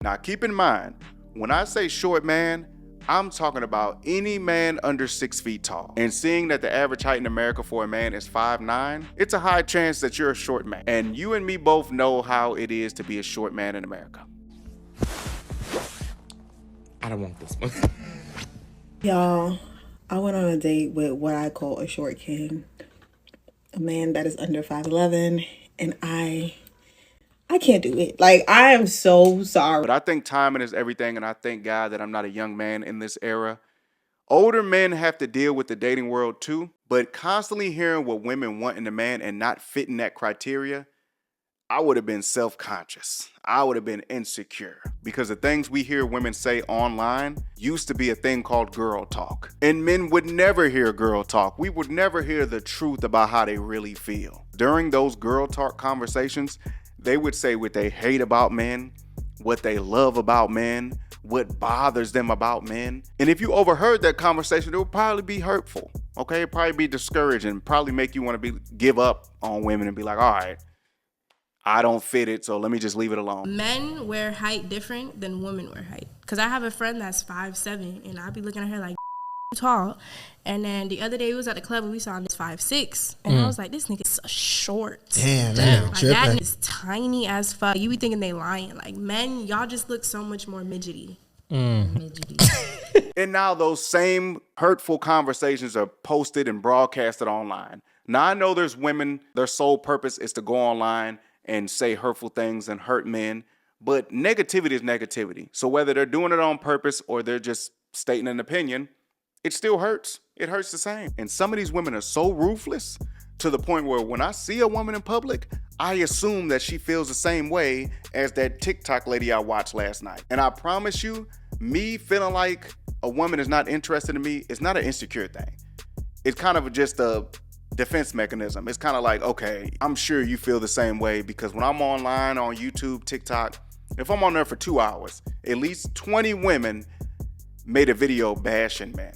Now keep in mind, when I say short man, I'm talking about any man under 6 feet tall. And seeing that the average height in America for a man is 5'9", it's a high chance that you're a short man. And you and me both know how it is to be a short man in America. I don't want this one. Y'all, I went on a date with what I call a short king, a man that is under 5'11", and I can't do it. Like, I am so sorry. But I think timing is everything, and I thank God that I'm not a young man in this era. Older men have to deal with the dating world too, but constantly hearing what women want in a man and not fitting that criteria, I would have been self-conscious. I would have been insecure because the things we hear women say online used to be a thing called girl talk. And men would never hear girl talk. We would never hear the truth about how they really feel. During those girl talk conversations, they would say what they hate about men, what they love about men, what bothers them about men. And if you overheard that conversation, it would probably be hurtful. Okay, it'd probably be discouraging, probably make you want to give up on women and be like, all right, I don't fit it, so let me just leave it alone. Men wear height different than women wear height. Because I have a friend that's 5'7", and I be looking at her like tall. And then the other day we was at the club and we saw this 5'6", and I was like, this nigga's so short. Damn. Like, that nigga's tiny as fuck. You be thinking they lying. Like, men, y'all just look so much more midgety. And now those same hurtful conversations are posted and broadcasted online. Now I know there's women, their sole purpose is to go online and say hurtful things and hurt men, but negativity is negativity. So whether they're doing it on purpose or they're just stating an opinion, it still hurts. It hurts the same. And some of these women are so ruthless to the point where when I see a woman in public, I assume that she feels the same way as that TikTok lady I watched last night. And I promise you, me feeling like a woman is not interested in me is not an insecure thing. It's kind of just a defense mechanism. It's kind of like, okay, I'm sure you feel the same way because when I'm online on YouTube, TikTok, if I'm on there for 2 hours, at least 20 women made a video bashing men.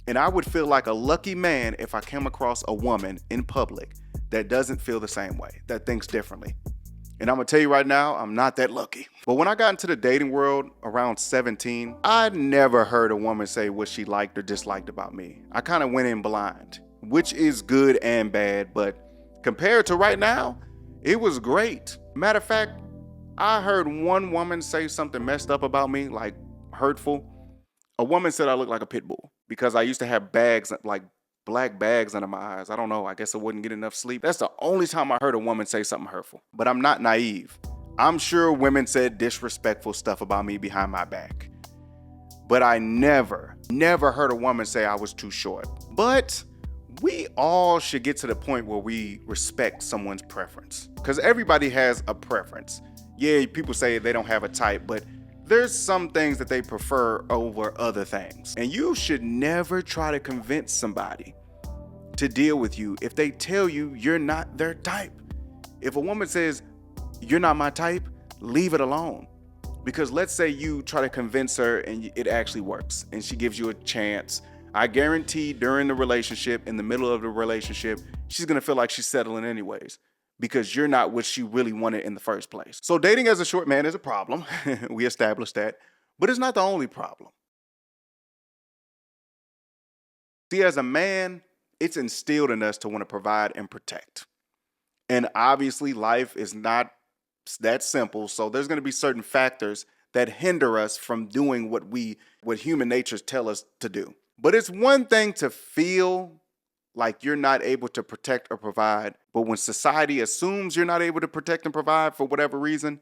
And I would feel like a lucky man if I came across a woman in public that doesn't feel the same way, that thinks differently. And I'm gonna tell you right now, I'm not that lucky. But when I got into the dating world around 17, I never heard a woman say what she liked or disliked about me. I kind of went in blind, which is good and bad, but compared to right now, it was great. Matter of fact, I heard one woman say something messed up about me, like hurtful. A woman said I look like a pit bull because I used to have bags, like black bags under my eyes. I don't know. I guess I wouldn't get enough sleep. That's the only time I heard a woman say something hurtful. But I'm not naive. I'm sure women said disrespectful stuff about me behind my back. But I never heard a woman say I was too short. But we all should get to the point where we respect someone's preference. Because everybody has a preference. Yeah, people say they don't have a type, but there's some things that they prefer over other things. And you should never try to convince somebody to deal with you if they tell you you're not their type. If a woman says, you're not my type, leave it alone. Because let's say you try to convince her and it actually works and she gives you a chance. I guarantee during the relationship, in the middle of the relationship, she's gonna feel like she's settling anyways, because you're not what she really wanted in the first place. So dating as a short man is a problem. We established that, but it's not the only problem. See, as a man, it's instilled in us to want to provide and protect. And obviously life is not that simple. So there's going to be certain factors that hinder us from doing what human natures tell us to do. But it's one thing to feel like you're not able to protect or provide, but when society assumes you're not able to protect and provide for whatever reason,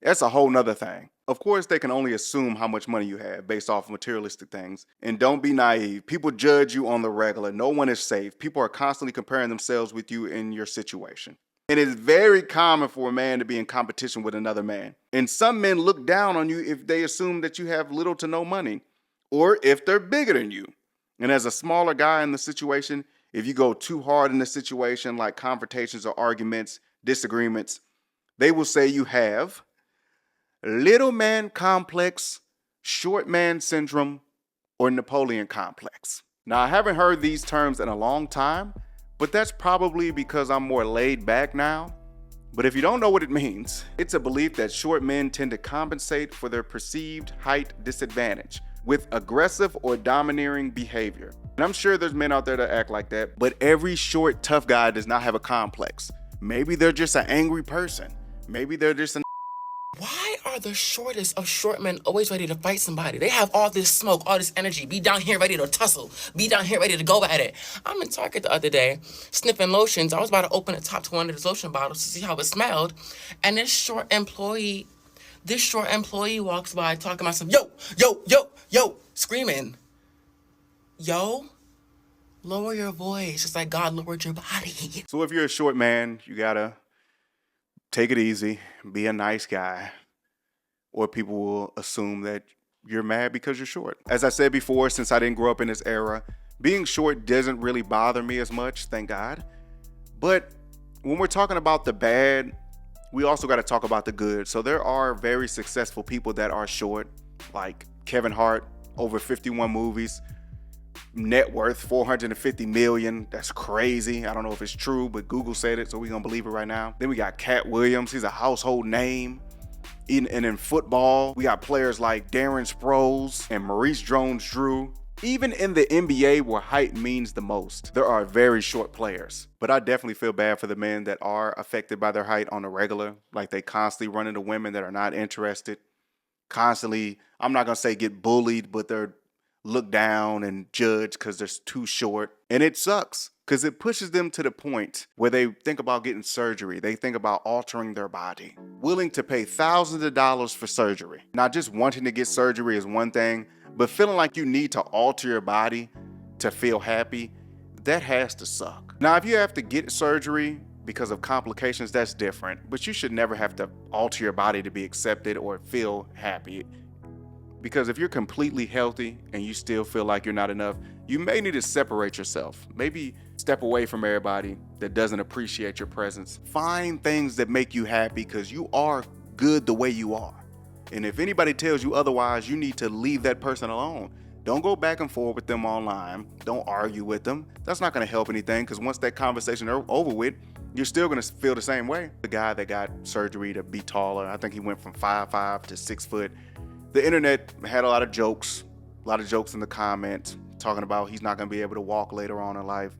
that's a whole nother thing. Of course, they can only assume how much money you have based off of materialistic things. And don't be naive. People judge you on the regular. No one is safe. People are constantly comparing themselves with you in your situation. It is very common for a man to be in competition with another man. And some men look down on you if they assume that you have little to no money, or if they're bigger than you. And as a smaller guy in the situation, if you go too hard in the situation, like confrontations or arguments, disagreements, they will say you have little man complex, short man syndrome, or Napoleon complex. Now, I haven't heard these terms in a long time, but that's probably because I'm more laid back now. But if you don't know what it means, it's a belief that short men tend to compensate for their perceived height disadvantage with aggressive or domineering behavior. And I'm sure there's men out there that act like that, but every short, tough guy does not have a complex. Maybe they're just an angry person. Maybe they're just an Why are the shortest of short men always ready to fight somebody? They have all this smoke, all this energy, be down here ready to tussle, be down here ready to go at it. I'm in Target the other day, sniffing lotions. I was about to open the top to one of these lotion bottles to see how it smelled, and this short employee walks by talking about some yo, screaming. Yo, lower your voice. It's like God lowered your body. So if you're a short man, you gotta take it easy, be a nice guy, or people will assume that you're mad because you're short. As I said before, since I didn't grow up in this era, being short doesn't really bother me as much, thank God. But when we're talking about the bad, we also got to talk about the good. So there are very successful people that are short, like Kevin Hart, over 51 movies, net worth 450 million. That's crazy. I don't know if it's true, but Google said it, so we're gonna believe it right now. Then we got Cat Williams. He's a household name. And in football, we got players like Darren Sproles and Maurice Jones-Drew. Even in the NBA, where height means the most, there are very short players. But I definitely feel bad for the men that are affected by their height on the regular. Like, they constantly run into women that are not interested. Constantly, I'm not gonna say get bullied, but they're looked down and judged because they're too short. And it sucks because it pushes them to the point where they think about getting surgery. They think about altering their body, willing to pay thousands of dollars for surgery. Not just wanting to get surgery is one thing, but feeling like you need to alter your body to feel happy, that has to suck. Now, if you have to get surgery because of complications, that's different, but you should never have to alter your body to be accepted or feel happy. Because if you're completely healthy and you still feel like you're not enough, you may need to separate yourself. Maybe step away from everybody that doesn't appreciate your presence. Find things that make you happy because you are good the way you are. And if anybody tells you otherwise, you need to leave that person alone. Don't go back and forth with them online. Don't argue with them. That's not going to help anything because once that conversation is over with, you're still going to feel the same way. The guy that got surgery to be taller, I think he went from 5'5" to 6 foot. The internet had a lot of jokes in the comments talking about he's not going to be able to walk later on in life.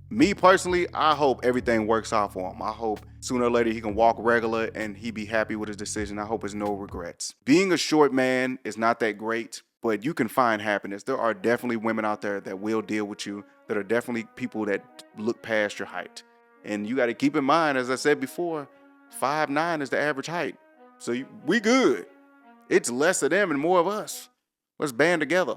Me personally, I hope everything works out for him. I hope sooner or later he can walk regular and he be happy with his decision. I hope there's no regrets. Being a short man is not that great, but you can find happiness. There are definitely women out there that will deal with you, that are definitely people that look past your height. And you got to keep in mind, as I said before, 5'9" is the average height. So we good. It's less of them and more of us. Let's band together.